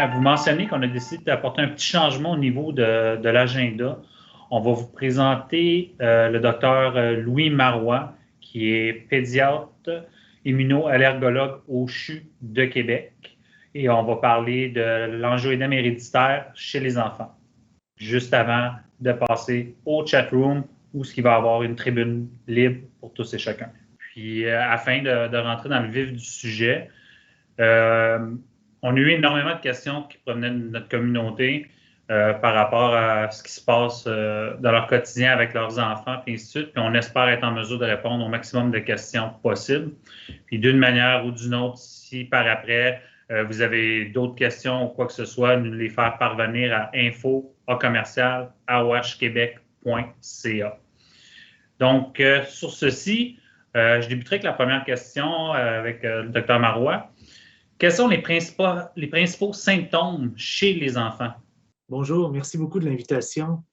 à vous mentionner qu'on a décidé d'apporter un petit changement au niveau de l'agenda. On va vous présenter le docteur Louis Marois, qui est pédiatre immunoallergologue au CHU de Québec. Et on va parler de l'angioédème héréditaire chez les enfants, juste avant de passer au chat room où il va y avoir une tribune libre pour tous et chacun. Puis, afin de rentrer dans le vif du sujet, on a eu énormément de questions qui provenaient de notre communauté par rapport à ce qui se passe dans leur quotidien avec leurs enfants, puis ainsi de suite. Puis on espère être en mesure de répondre au maximum de questions possibles. Puis d'une manière ou d'une autre, si par après, vous avez d'autres questions ou quoi que ce soit, nous les faire parvenir à info@aohquebec.ca. Donc, sur ceci, je débuterai avec la première question avec le Dr Marois. Quels sont les principaux symptômes chez les enfants? Bonjour, merci beaucoup de l'invitation.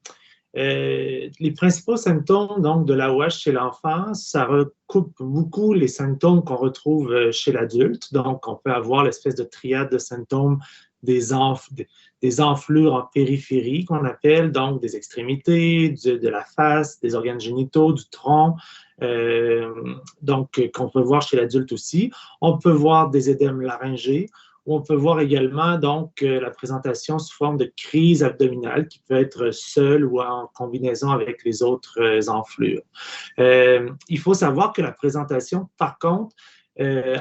Les principaux symptômes donc, de l'AOH chez l'enfant, ça recoupe beaucoup les symptômes qu'on retrouve chez l'adulte. Donc, on peut avoir l'espèce de triade de symptômes des enflures en périphérie qu'on appelle, donc des extrémités, de la face, des organes génitaux, du tronc, donc qu'on peut voir chez l'adulte aussi. On peut voir des édèmes laryngés. On peut voir également donc la présentation sous forme de crise abdominale qui peut être seule ou en combinaison avec les autres enflures. Il faut savoir que la présentation, par contre,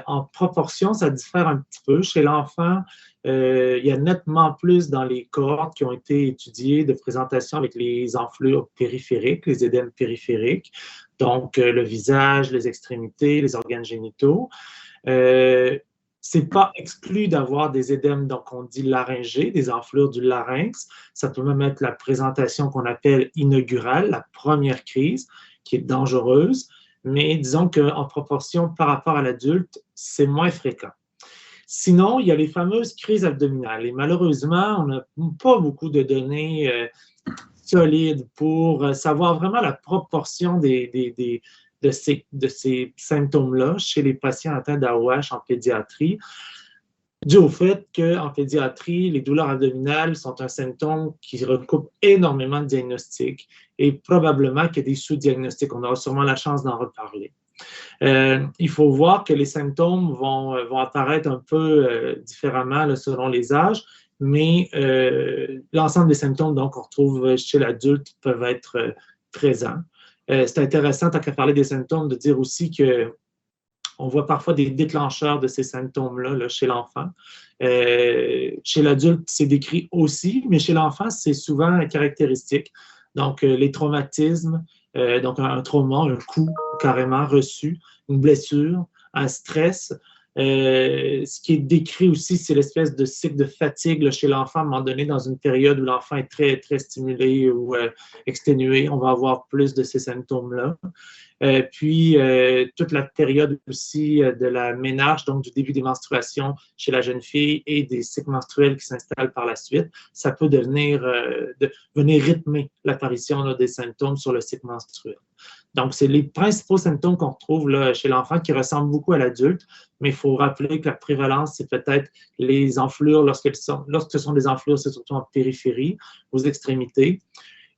en proportion, ça diffère un petit peu. Chez l'enfant, il y a nettement plus dans les cohortes qui ont été étudiées de présentation avec les enflures périphériques, les édèmes périphériques, donc le visage, les extrémités, les organes génitaux. C'est pas exclu d'avoir des édèmes, donc on dit laryngés, des enflures du larynx. Ça peut même être la présentation qu'on appelle inaugurale, la première crise, qui est dangereuse, mais disons qu'en proportion par rapport à l'adulte, c'est moins fréquent. Sinon, il y a les fameuses crises abdominales et malheureusement, on n'a pas beaucoup de données solides pour savoir vraiment la proportion de ces symptômes-là chez les patients atteints d'AOH en pédiatrie, dû au fait qu'en pédiatrie, les douleurs abdominales sont un symptôme qui recoupe énormément de diagnostics et probablement qu'il y a des sous-diagnostics. On aura sûrement la chance d'en reparler. Il faut voir que les symptômes vont apparaître un peu différemment là, selon les âges, mais l'ensemble des symptômes qu'on retrouve chez l'adulte peuvent être présents. C'est intéressant, tant qu'à parler des symptômes, de dire aussi qu'on voit parfois des déclencheurs de ces symptômes-là là, chez l'enfant. Chez l'adulte, c'est décrit aussi, mais chez l'enfant, c'est souvent caractéristique. Donc, les traumatismes, donc un trauma, un coup carrément reçu, une blessure, un stress. Ce qui est décrit aussi, c'est l'espèce de cycle de fatigue là, chez l'enfant à un moment donné, dans une période où l'enfant est très, très stimulé ou exténué. On va avoir plus de ces symptômes-là. Puis, toute la période aussi de la ménarche, donc du début des menstruations chez la jeune fille et des cycles menstruels qui s'installent par la suite, ça peut venir rythmer l'apparition des symptômes sur le cycle menstruel. Donc, c'est les principaux symptômes qu'on retrouve là, chez l'enfant qui ressemblent beaucoup à l'adulte, mais il faut rappeler que la prévalence, c'est peut-être les enflures, lorsque ce sont des enflures, c'est surtout en périphérie, aux extrémités,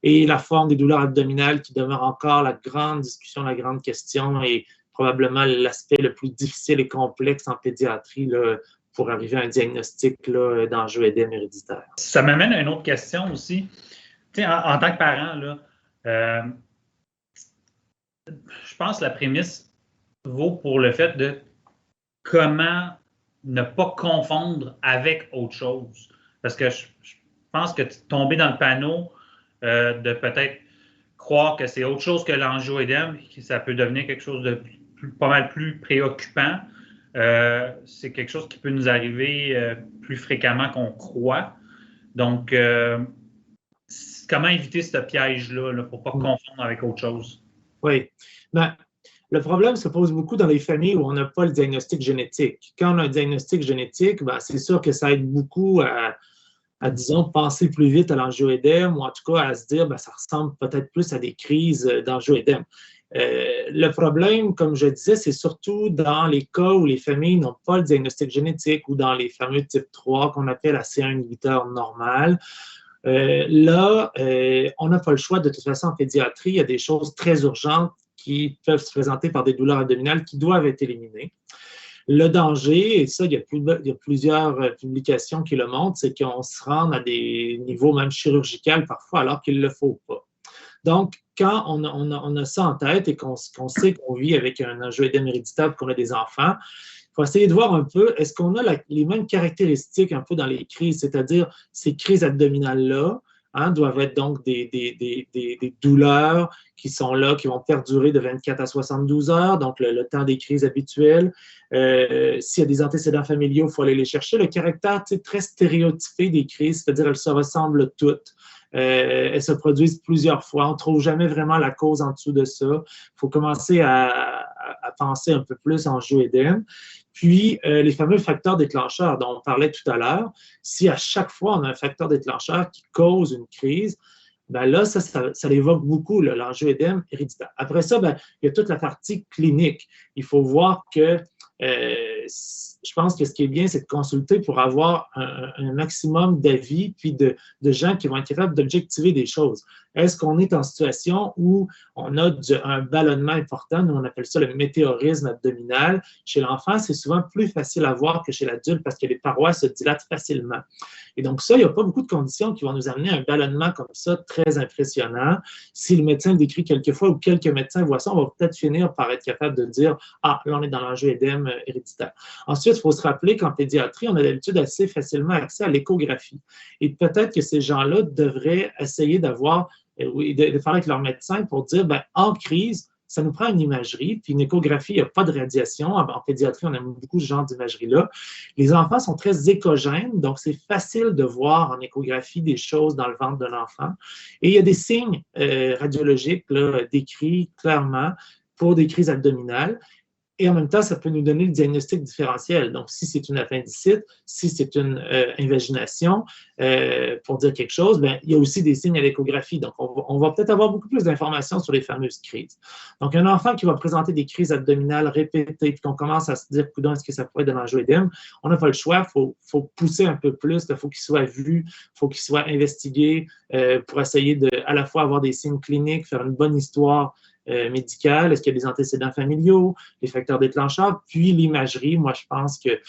et la forme des douleurs abdominales qui demeure encore la grande discussion, la grande question et probablement l'aspect le plus difficile et complexe en pédiatrie là, pour arriver à un diagnostic d'angioédème héréditaire. Ça m'amène à une autre question aussi. Tu sais, en tant que parent, là, je pense que la prémisse vaut pour le fait de comment ne pas confondre avec autre chose. Parce que je pense que tomber dans le panneau de peut-être croire que c'est autre chose que l'angioédème, ça peut devenir quelque chose de pas mal plus préoccupant. C'est quelque chose qui peut nous arriver plus fréquemment qu'on croit. Donc, comment éviter ce piège-là pour ne pas confondre avec autre chose? Oui. Ben, le problème se pose beaucoup dans les familles où on n'a pas le diagnostic génétique. Quand on a un diagnostic génétique, ben, c'est sûr que ça aide beaucoup à, disons, penser plus vite à l'angioédème ou en tout cas à se dire ben, ça ressemble peut-être plus à des crises d'angioédème. Le problème, comme je disais, c'est surtout dans les cas où les familles n'ont pas le diagnostic génétique ou dans les fameux type 3 qu'on appelle ACE1 inhibiteur normal. On n'a pas le choix. De toute façon, en pédiatrie, il y a des choses très urgentes qui peuvent se présenter par des douleurs abdominales qui doivent être éliminées. Le danger, et ça, il y a plusieurs publications qui le montrent, c'est qu'on se rend à des niveaux même chirurgicaux parfois alors qu'il ne le faut pas. Donc, quand on a ça en tête et qu'on sait qu'on vit avec un angioédème héréditaire, qu'on a des enfants, il faut essayer de voir un peu, est-ce qu'on a les mêmes caractéristiques un peu dans les crises, c'est-à-dire ces crises abdominales-là, doivent être donc des douleurs qui sont là, qui vont perdurer de 24 à 72 heures, donc le temps des crises habituelles. S'il y a des antécédents familiaux, il faut aller les chercher. Le caractère très stéréotypé des crises, c'est-à-dire elles se ressemblent toutes. Elles se produisent plusieurs fois. On ne trouve jamais vraiment la cause en dessous de ça. Il faut commencer à penser un peu plus en angioédème. Puis, les fameux facteurs déclencheurs dont on parlait tout à l'heure, si à chaque fois on a un facteur déclencheur qui cause une crise, ben là, ça l'évoque beaucoup, l'angioédème héréditaire. Après ça, ben, il y a toute la partie clinique. Il faut voir que je pense que ce qui est bien, c'est de consulter pour avoir un maximum d'avis puis de gens qui vont être capables d'objectiver des choses. Est-ce qu'on est en situation où on a un ballonnement important, nous on appelle ça le météorisme abdominal. Chez l'enfant, c'est souvent plus facile à voir que chez l'adulte parce que les parois se dilatent facilement. Et donc ça, il n'y a pas beaucoup de conditions qui vont nous amener à un ballonnement comme ça très impressionnant. Si le médecin le décrit quelquefois ou quelques médecins voient ça, on va peut-être finir par être capable de dire « Ah, là on est dans l'angioédème héréditaire ». Ensuite, il faut se rappeler qu'en pédiatrie, on a d'habitude assez facilement accès à l'échographie. Et peut-être que ces gens-là devraient essayer d'avoir de faire avec leur médecin pour dire, ben, en crise, ça nous prend une imagerie, puis une échographie, il n'y a pas de radiation. En pédiatrie, on aime beaucoup ce genre d'imagerie-là. Les enfants sont très échogènes, donc c'est facile de voir en échographie des choses dans le ventre de l'enfant. Et il y a des signes radiologiques là, décrits clairement pour des crises abdominales. Et en même temps, ça peut nous donner le diagnostic différentiel. Donc, si c'est une appendicite, si c'est une invagination, pour dire quelque chose, bien, il y a aussi des signes à l'échographie. Donc, on va peut-être avoir beaucoup plus d'informations sur les fameuses crises. Donc, un enfant qui va présenter des crises abdominales répétées, puis qu'on commence à se dire, coudonc, est-ce que ça pourrait être de l'angioédème? On n'a pas le choix, il faut pousser un peu plus, il faut qu'il soit vu, il faut qu'il soit investigué pour essayer de à la fois avoir des signes cliniques, faire une bonne histoire médicale, est-ce qu'il y a des antécédents familiaux, les facteurs déclencheurs, puis l'imagerie, moi je pense que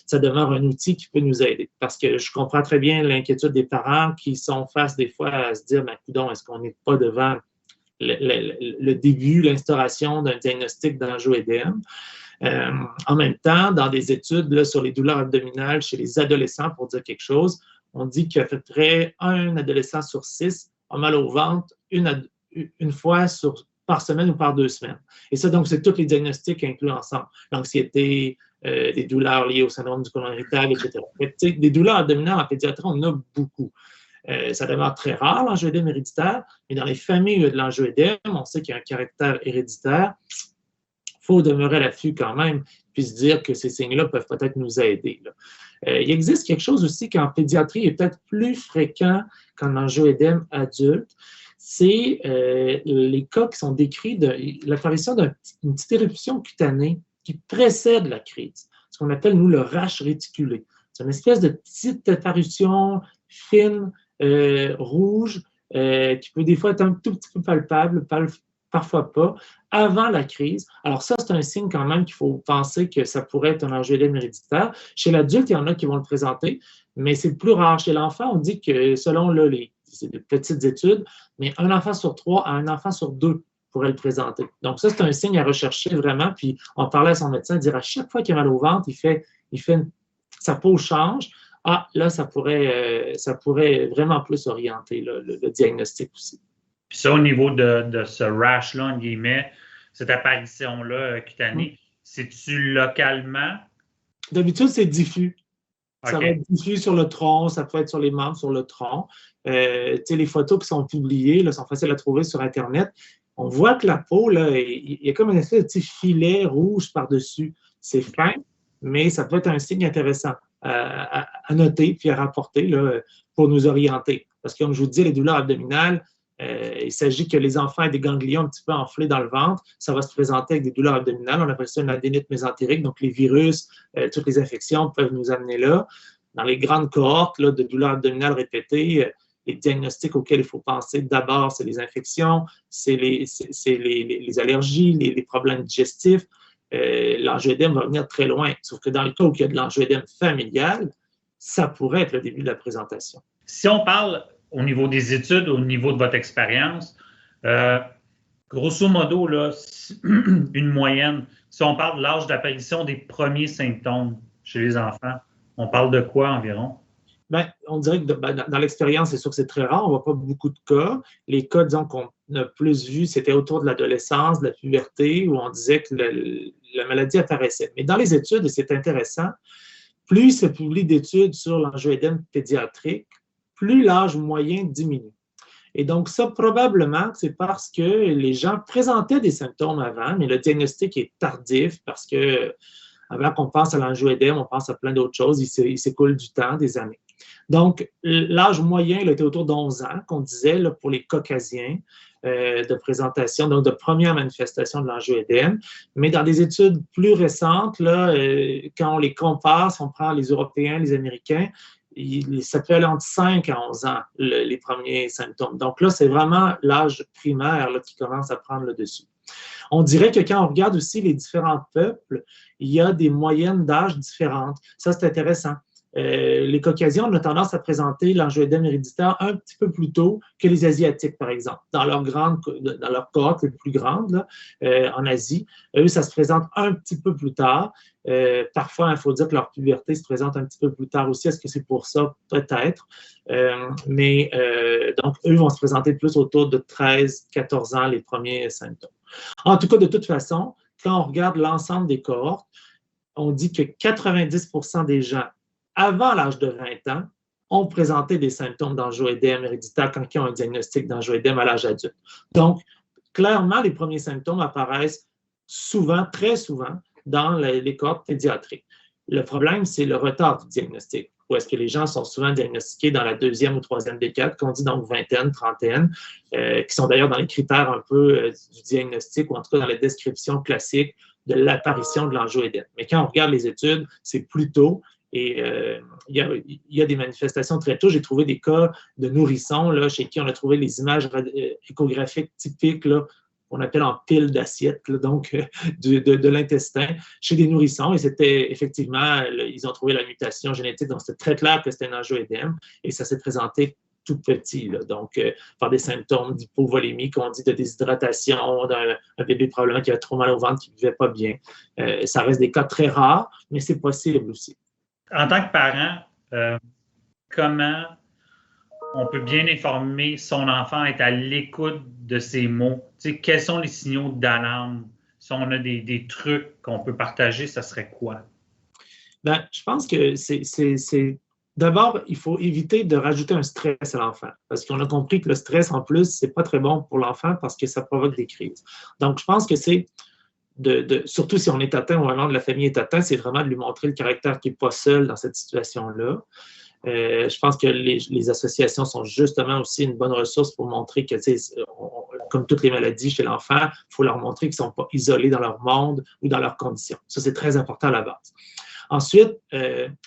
ça demeure un outil qui peut nous aider. Parce que je comprends très bien l'inquiétude des parents qui sont face des fois à se dire, ben, coudonc, est-ce qu'on n'est pas devant le début, l'instauration d'un diagnostic d'angioédème? En même temps, dans des études là, sur les douleurs abdominales chez les adolescents, pour dire quelque chose, on dit qu'à peu près un adolescent sur 6 a mal au ventre une fois par semaine ou par 2 semaines. Et ça, donc, c'est tous les diagnostics inclus ensemble. L'anxiété, des douleurs liées au syndrome du côlon irritable, etc. Des douleurs abdominales en pédiatrie, on en a beaucoup. Ça demeure très rare, l'angioédème héréditaire, mais dans les familles de l'angioédème, on sait qu'il y a un caractère héréditaire. Il faut demeurer à l'affût quand même, puis se dire que ces signes-là peuvent peut-être nous aider. Il existe quelque chose aussi qui en pédiatrie est peut-être plus fréquent qu'en angioédème adulte, c'est les cas qui sont décrits de l'apparition d'une petite éruption cutanée qui précède la crise, ce qu'on appelle, nous, le rash réticulé. C'est une espèce de petite apparition fine, rouge, qui peut des fois être un tout petit peu palpable, parfois pas, avant la crise. Alors ça, c'est un signe quand même qu'il faut penser que ça pourrait être un angioédème héréditaire. Chez l'adulte, il y en a qui vont le présenter, mais c'est plus rare. Chez l'enfant, on dit que selon c'est de petites études, mais un enfant sur 3 à un enfant sur 2 pourrait le présenter. Donc ça, c'est un signe à rechercher vraiment. Puis on parlait à son médecin, dire à chaque fois qu'il a mal au ventre, sa peau change. Ah, là, ça pourrait vraiment plus orienter le diagnostic aussi. Puis ça, au niveau de ce rash-là, en guillemets, cette apparition-là cutanée, c'est-tu localement? D'habitude, c'est diffus. Okay. Ça va être diffus sur le tronc, ça peut être sur les membres, sur le tronc. Les photos qui sont publiées là, sont faciles à trouver sur Internet. On voit que la peau, il y a comme une espèce de petit filet rouge par-dessus. C'est fin, mais ça peut être un signe intéressant à noter puis à rapporter là, pour nous orienter. Parce que, comme je vous disais, les douleurs abdominales, Il s'agit que les enfants aient des ganglions un petit peu enflés dans le ventre. Ça va se présenter avec des douleurs abdominales. On appelle ça une adénite mésentérique. Donc, les virus, toutes les infections peuvent nous amener là. Dans les grandes cohortes là, de douleurs abdominales répétées, les diagnostics auxquels il faut penser d'abord, c'est les infections, c'est les allergies, les problèmes digestifs. L'angioédème va venir très loin. Sauf que dans le cas où il y a de l'angioédème familial, ça pourrait être le début de la présentation. Si on parle au niveau des études, au niveau de votre expérience, grosso modo, là, une moyenne, si on parle de l'âge d'apparition des premiers symptômes chez les enfants, on parle de quoi environ? Bien, on dirait que dans l'expérience, c'est sûr que c'est très rare, on ne voit pas beaucoup de cas. Les cas, disons, qu'on a plus vus, c'était autour de l'adolescence, de la puberté, où on disait que la maladie apparaissait. Mais dans les études, et c'est intéressant, plus il se publie d'études sur l'angioédème pédiatrique, plus l'âge moyen diminue. Et donc, ça, probablement, c'est parce que les gens présentaient des symptômes avant, mais le diagnostic est tardif parce que avant qu'on pense à l'angioédème, on pense à plein d'autres choses. Il s'écoule du temps, des années. Donc, l'âge moyen il était autour d'11 ans, qu'on disait là, pour les caucasiens de présentation, donc de première manifestation de l'angioédème. Mais dans des études plus récentes, là, quand on les compare, si on prend les Européens, les Américains, ça peut aller entre 5 à 11 ans, les premiers symptômes. Donc là, c'est vraiment l'âge primaire là, qui commence à prendre le dessus. On dirait que quand on regarde aussi les différents peuples, il y a des moyennes d'âge différentes. Ça, c'est intéressant. Les Caucasiens ont tendance à présenter l'angioédème héréditaire un petit peu plus tôt que les Asiatiques, par exemple. Dans leur cohorte les plus grandes, là, en Asie, eux, ça se présente un petit peu plus tard. Parfois, il faut dire que leur puberté se présente un petit peu plus tard aussi. Est-ce que c'est pour ça? Peut-être. Donc, eux vont se présenter plus autour de 13-14 ans, les premiers symptômes. En tout cas, de toute façon, quand on regarde l'ensemble des cohortes, on dit que 90% des gens avant l'âge de 20 ans ont présenté des symptômes d'angioédème héréditaire quand ils ont un diagnostic d'angioédème à l'âge adulte. Donc, clairement, les premiers symptômes apparaissent souvent, très souvent, dans les cohortes pédiatriques. Le problème, c'est le retard du diagnostic, où est-ce que les gens sont souvent diagnostiqués dans la deuxième ou troisième décade, qu'on dit donc vingtaine, trentaine, qui sont d'ailleurs dans les critères un peu du diagnostic, ou en tout cas dans la description classique de l'apparition de l'angioédème. Mais quand on regarde les études, c'est plus tôt. Et il y a des manifestations très tôt. J'ai trouvé des cas de nourrissons là, chez qui on a trouvé les images échographiques typiques là, qu'on appelle en pile d'assiette, donc de l'intestin, chez des nourrissons. Et c'était effectivement, ils ont trouvé la mutation génétique, donc c'était très clair que c'était un angioédème. Et ça s'est présenté tout petit, là, donc par des symptômes d'hypovolémie, qu'on dit de déshydratation, d'un bébé probablement qui avait trop mal au ventre, qui ne vivait pas bien. Ça reste des cas très rares, mais c'est possible aussi. En tant que parent, comment on peut bien informer son enfant, être à l'écoute de ses mots? Tu sais, quels sont les signaux d'alarme? Si on a des trucs qu'on peut partager, ça serait quoi? Bien, je pense que c'est d'abord, il faut éviter de rajouter un stress à l'enfant, parce qu'on a compris que le stress, en plus, c'est pas très bon pour l'enfant parce que ça provoque des crises. Donc, je pense que c'est surtout si on est atteint ou un membre de la famille est atteint, c'est vraiment de lui montrer le caractère qui n'est pas seul dans cette situation-là. Je pense que les associations sont justement aussi une bonne ressource pour montrer que, comme toutes les maladies chez l'enfant, il faut leur montrer qu'ils ne sont pas isolés dans leur monde ou dans leurs conditions. Ça, c'est très important à la base. Ensuite,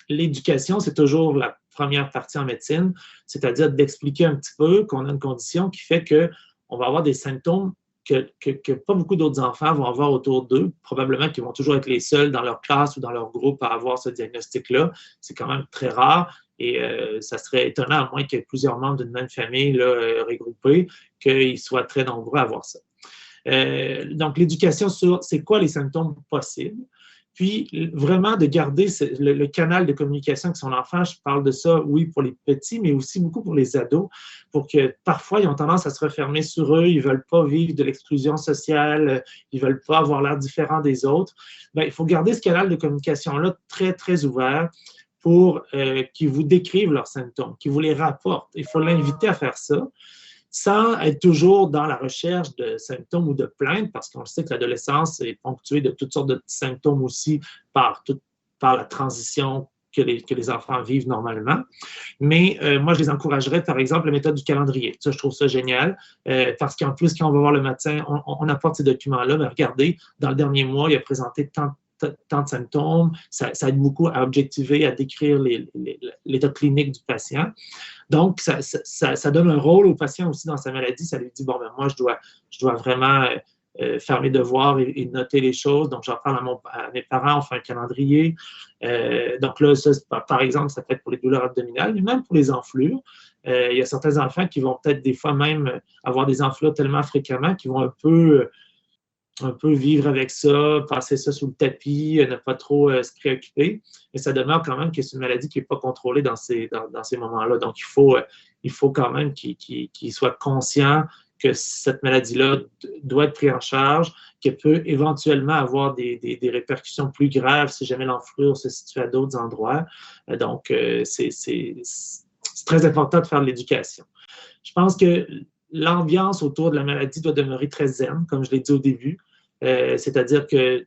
l'éducation, c'est toujours la première partie en médecine, c'est-à-dire d'expliquer un petit peu qu'on a une condition qui fait qu'on va avoir des symptômes que pas beaucoup d'autres enfants vont avoir autour d'eux, probablement qu'ils vont toujours être les seuls dans leur classe ou dans leur groupe à avoir ce diagnostic-là. C'est quand même très rare et ça serait étonnant, à moins qu'il y ait plusieurs membres d'une même famille là, regroupés, qu'ils soient très nombreux à avoir ça. Donc, l'éducation sur c'est quoi les symptômes possibles, puis vraiment de garder le canal de communication avec son enfant. Je parle de ça, oui, pour les petits, mais aussi beaucoup pour les ados, pour que parfois, ils ont tendance à se refermer sur eux, ils ne veulent pas vivre de l'exclusion sociale, ils ne veulent pas avoir l'air différent des autres. Bien, il faut garder ce canal de communication-là très, très ouvert pour qu'ils vous décrivent leurs symptômes, qu'ils vous les rapportent. Il faut l'inviter à faire ça, sans être toujours dans la recherche de symptômes ou de plaintes, parce qu'on sait que l'adolescence est ponctuée de toutes sortes de petits symptômes aussi par la transition que les enfants vivent normalement. Mais moi, je les encouragerais, par exemple, la méthode du calendrier. Ça, je trouve ça génial, parce qu'en plus, quand on va voir le médecin, on apporte ces documents-là, mais regardez, dans le dernier mois, il a présenté tant de symptômes, ça aide beaucoup à objectiver, à décrire l'état clinique du patient. Donc, ça donne un rôle au patient aussi dans sa maladie. Ça lui dit, bon, ben moi, je dois vraiment faire mes devoirs et noter les choses. Donc, j'en parle à mes parents, on fait un calendrier. Donc là, ça, par exemple, ça peut être pour les douleurs abdominales, mais même pour les enflures. Il y a certains enfants qui vont peut-être des fois même avoir des enflures tellement fréquemment qu'ils vont un peu vivre avec ça, passer ça sous le tapis, ne pas trop se préoccuper. Mais ça demeure quand même que c'est une maladie qui n'est pas contrôlée dans ces moments-là. Donc, il faut quand même qu'ils soient conscients que cette maladie-là doit être prise en charge, qu'elle peut éventuellement avoir des répercussions plus graves si jamais l'enflure se situe à d'autres endroits. Donc, c'est très important de faire de l'éducation. Je pense que l'ambiance autour de la maladie doit demeurer très zen, comme je l'ai dit au début. C'est-à-dire que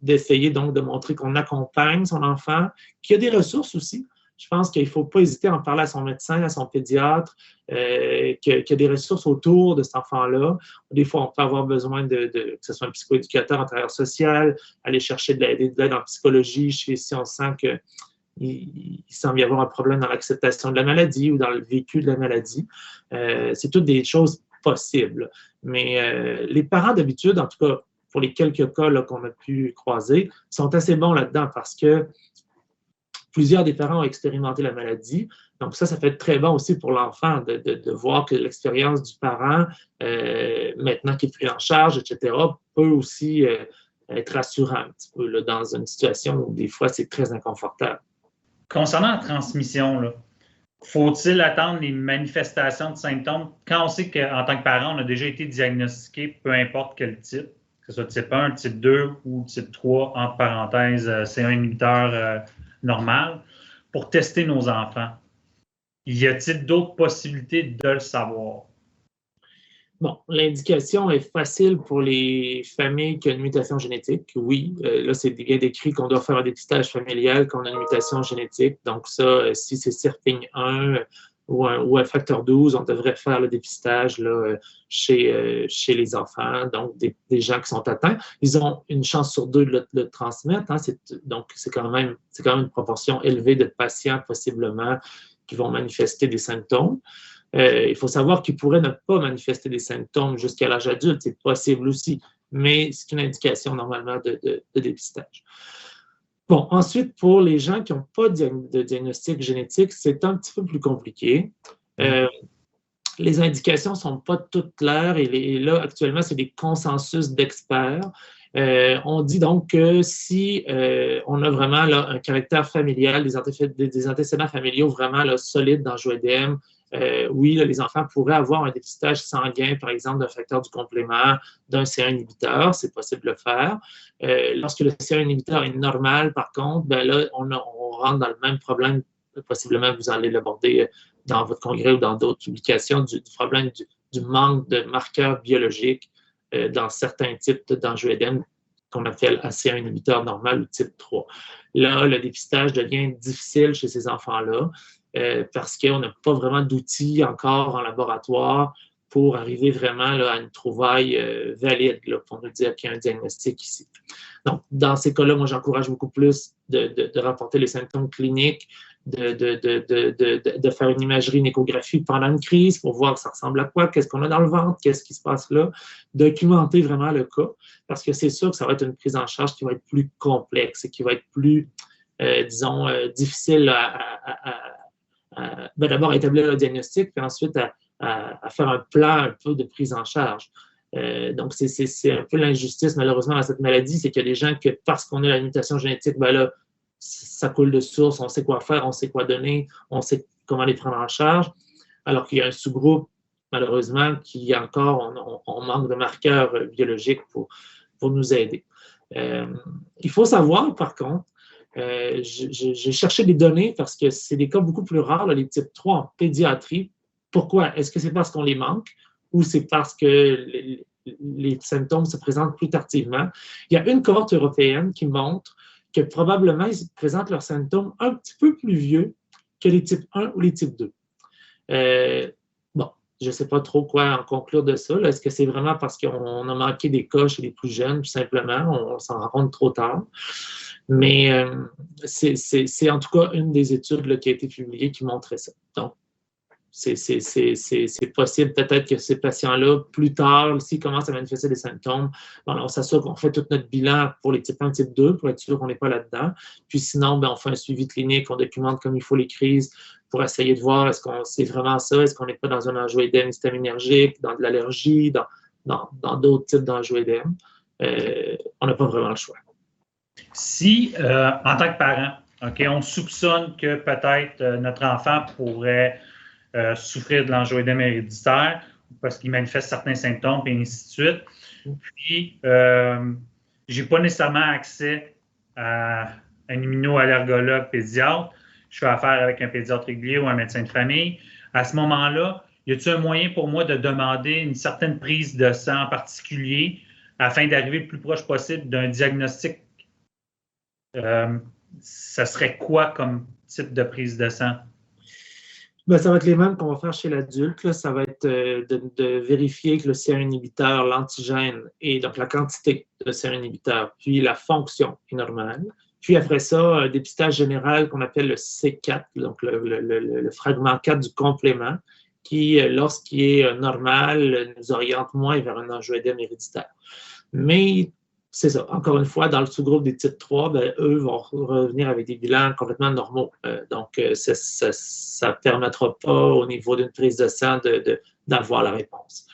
d'essayer donc de montrer qu'on accompagne son enfant, qu'il y a des ressources aussi. Je pense qu'il ne faut pas hésiter à en parler à son médecin, à son pédiatre, qu'il y a des ressources autour de cet enfant-là. Des fois, on peut avoir besoin que ce soit un psychoéducateur en travailleur social, aller chercher de l'aide en psychologie si on sent qu'il semble y avoir un problème dans l'acceptation de la maladie ou dans le vécu de la maladie. C'est toutes des choses possibles. Mais les parents, d'habitude, en tout cas, pour les quelques cas qu'on a pu croiser, sont assez bons là-dedans parce que plusieurs des parents ont expérimenté la maladie. Donc ça peut être très bon aussi pour l'enfant de voir que l'expérience du parent, maintenant qu'il est pris en charge, etc., peut aussi être rassurant un petit peu là, dans une situation où des fois c'est très inconfortable. Concernant la transmission, faut-il attendre les manifestations de symptômes quand on sait qu'en tant que parent, on a déjà été diagnostiqué, peu importe quel type, que ce soit type 1, type 2 ou type 3, entre parenthèses, C1 inhibiteur normal, pour tester nos enfants? Y a-t-il d'autres possibilités de le savoir? Bon, l'indication est facile pour les familles qui ont une mutation génétique. Oui, là, c'est bien décrit qu'on doit faire un dépistage familial quand on a une mutation génétique. Donc ça, si c'est SIRPing1 ou un facteur 12, on devrait faire le dépistage là, chez les enfants, donc des gens qui sont atteints. Ils ont une chance sur deux de le transmettre. Hein, donc, c'est quand même une proportion élevée de patients, possiblement, qui vont manifester des symptômes. Il faut savoir qu'ils pourraient ne pas manifester des symptômes jusqu'à l'âge adulte, c'est possible aussi, mais c'est une indication normalement de dépistage. Bon, ensuite, pour les gens qui n'ont pas de diagnostic génétique, c'est un petit peu plus compliqué. Les indications ne sont pas toutes claires et là, actuellement, c'est des consensus d'experts. On dit donc que si on a vraiment là, un caractère familial, des antécédents familiaux vraiment là, solides dans JOEDM, oui, là, les enfants pourraient avoir un dépistage sanguin, par exemple, d'un facteur du complément, d'un C1 inhibiteur, c'est possible de le faire. Lorsque le C1 inhibiteur est normal, par contre, ben là, on rentre dans le même problème, possiblement vous allez l'aborder dans votre congrès ou dans d'autres publications, du problème du manque de marqueurs biologiques dans certains types d'angioédème qu'on appelle AC1 inhibiteur normal ou type 3. Là, le dépistage devient difficile chez ces enfants-là parce qu'on n'a pas vraiment d'outils encore en laboratoire pour arriver vraiment là, à une trouvaille valide là, pour nous dire qu'il y a un diagnostic ici. Donc, dans ces cas-là, moi, j'encourage beaucoup plus de rapporter les symptômes cliniques, de faire une imagerie, une échographie pendant une crise pour voir ça ressemble à quoi, qu'est-ce qu'on a dans le ventre, qu'est-ce qui se passe là, documenter vraiment le cas, parce que c'est sûr que ça va être une prise en charge qui va être plus complexe et qui va être plus, disons, difficile d'abord à établir le diagnostic, puis ensuite à faire un plan un peu de prise en charge. Donc, c'est un peu l'injustice, malheureusement, dans cette maladie, c'est qu'il y a des gens que, parce qu'on a la mutation génétique, ben là, ça coule de source, on sait quoi faire, on sait quoi donner, on sait comment les prendre en charge, alors qu'il y a un sous-groupe, malheureusement, qui encore, on manque de marqueurs biologiques pour nous aider. Il faut savoir, par contre, j'ai cherché des données parce que c'est des cas beaucoup plus rares, là, les types 3 en pédiatrie. Pourquoi? Est-ce que c'est parce qu'on les manque ou c'est parce que les symptômes se présentent plus tardivement? Il y a une cohorte européenne qui montre que probablement ils présentent leurs symptômes un petit peu plus vieux que les types 1 ou les types 2. Bon, je ne sais pas trop quoi en conclure de ça. Est-ce que c'est vraiment parce qu'on a manqué des cas chez les plus jeunes, tout simplement, on s'en rend compte trop tard? Mais c'est en tout cas une des études là, qui a été publiée qui montrait ça. Donc, c'est possible peut-être que ces patients-là, plus tard, s'ils commencent à manifester des symptômes, on s'assure qu'on fait tout notre bilan pour les types 1 type 2 pour être sûr qu'on n'est pas là-dedans. Puis sinon, on fait un suivi clinique, on documente comme il faut les crises pour essayer de voir est-ce qu'on c'est vraiment ça, est-ce qu'on n'est pas dans un angioédème histaminergique, dans de l'allergie, dans d'autres types d'angioédème. On n'a pas vraiment le choix. Si, en tant que parent, on soupçonne que peut-être notre enfant pourrait souffrir de l'angioédème héréditaire parce qu'il manifeste certains symptômes et ainsi de suite. Puis, je n'ai pas nécessairement accès à un immunoallergologue pédiatre. Je fais affaire avec un pédiatre régulier ou un médecin de famille. À ce moment-là, y a-t-il un moyen pour moi de demander une certaine prise de sang en particulier afin d'arriver le plus proche possible d'un diagnostic? Ça serait quoi comme type de prise de sang? Ça va être les mêmes qu'on va faire chez l'adulte. Ça va être de vérifier que le CR inhibiteur, l'antigène, et donc la quantité de CR inhibiteur, puis la fonction est normale. Puis après ça, un dépistage général qu'on appelle le C4, donc le fragment 4 du complément, qui, lorsqu'il est normal, nous oriente moins vers un angioédème héréditaire. Mais c'est ça. Encore une fois, dans le sous-groupe des types 3, eux vont revenir avec des bilans complètement normaux. Donc, ça ne permettra pas, au niveau d'une prise de sang, d'avoir la réponse.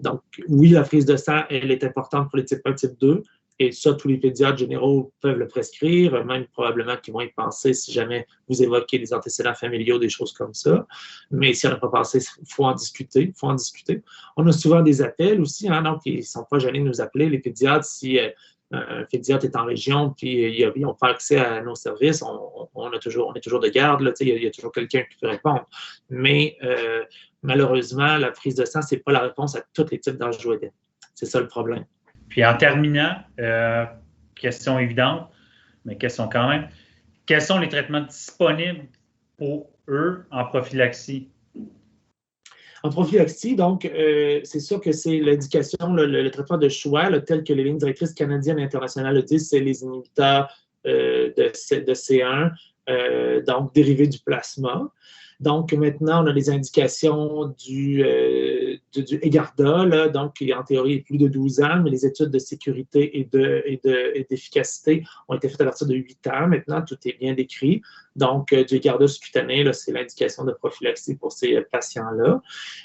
Donc, oui, la prise de sang, elle est importante pour les types 1, type 2. Et ça, tous les pédiatres généraux peuvent le prescrire, même probablement qu'ils vont y penser si jamais vous évoquez des antécédents familiaux, des choses comme ça. Mais si on n'a pas pensé, il faut en discuter. On a souvent des appels aussi, donc ils ne sont pas gênés de nous appeler, les pédiatres, si un pédiatre est en région puis ils n'ont pas accès à nos services, on est toujours de garde, là, il y a toujours quelqu'un qui peut répondre. Mais malheureusement, la prise de sang, ce n'est pas la réponse à tous les types d'angioédème. C'est ça le problème. Puis en terminant, question évidente, mais question quand même, quels sont les traitements disponibles pour eux en prophylaxie? En prophylaxie, donc, c'est sûr que c'est l'indication, le traitement de choix, tel que les lignes directrices canadiennes et internationales le disent, c'est les inhibiteurs de C1, donc dérivés du plasma. Donc, maintenant, on a les indications du Haegarda, donc qui en théorie est plus de 12 ans, mais les études de sécurité et d'efficacité ont été faites à partir de 8 ans. Maintenant, tout est bien décrit. Donc, du Haegarda subcutané, c'est l'indication de prophylaxie pour ces patients-là.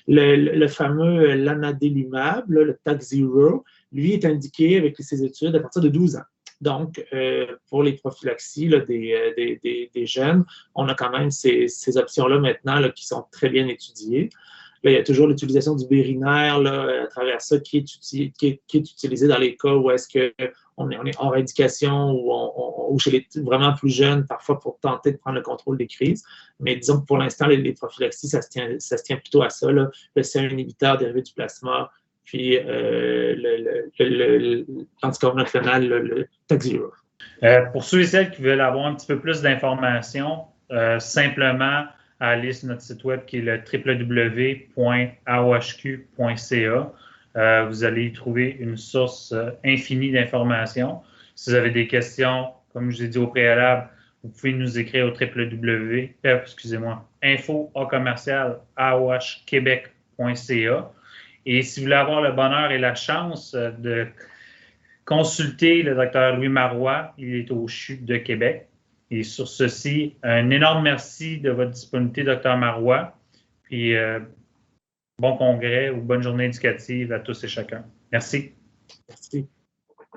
Le fameux lanadelumab, le Takhzyro, lui est indiqué avec ces études à partir de 12 ans. Donc, pour les prophylaxies des jeunes, on a quand même ces options-là maintenant qui sont très bien étudiées. Là, il y a toujours l'utilisation du Bérinaire à travers ça qui est utilisé dans les cas où est-ce qu'on est hors indication ou chez les vraiment plus jeunes, parfois pour tenter de prendre le contrôle des crises. Mais disons que pour l'instant, les prophylaxies, ça se tient plutôt à ça. Le C1 inhibiteur dérivé du plasma, puis l'anticoagulant le Takhzyro. Pour ceux et celles qui veulent avoir un petit peu plus d'informations, simplement aller sur notre site web qui est le www.aohq.ca. Vous allez y trouver une source infinie d'informations. Si vous avez des questions, comme je vous ai dit au préalable, vous pouvez nous écrire au info@aohquebec.ca. Et si vous voulez avoir le bonheur et la chance de consulter le Dr Louis Marois, il est au CHU de Québec. Et sur ceci, un énorme merci de votre disponibilité, Dr Marois. Puis bon congrès ou bonne journée éducative à tous et chacun. Merci. Merci.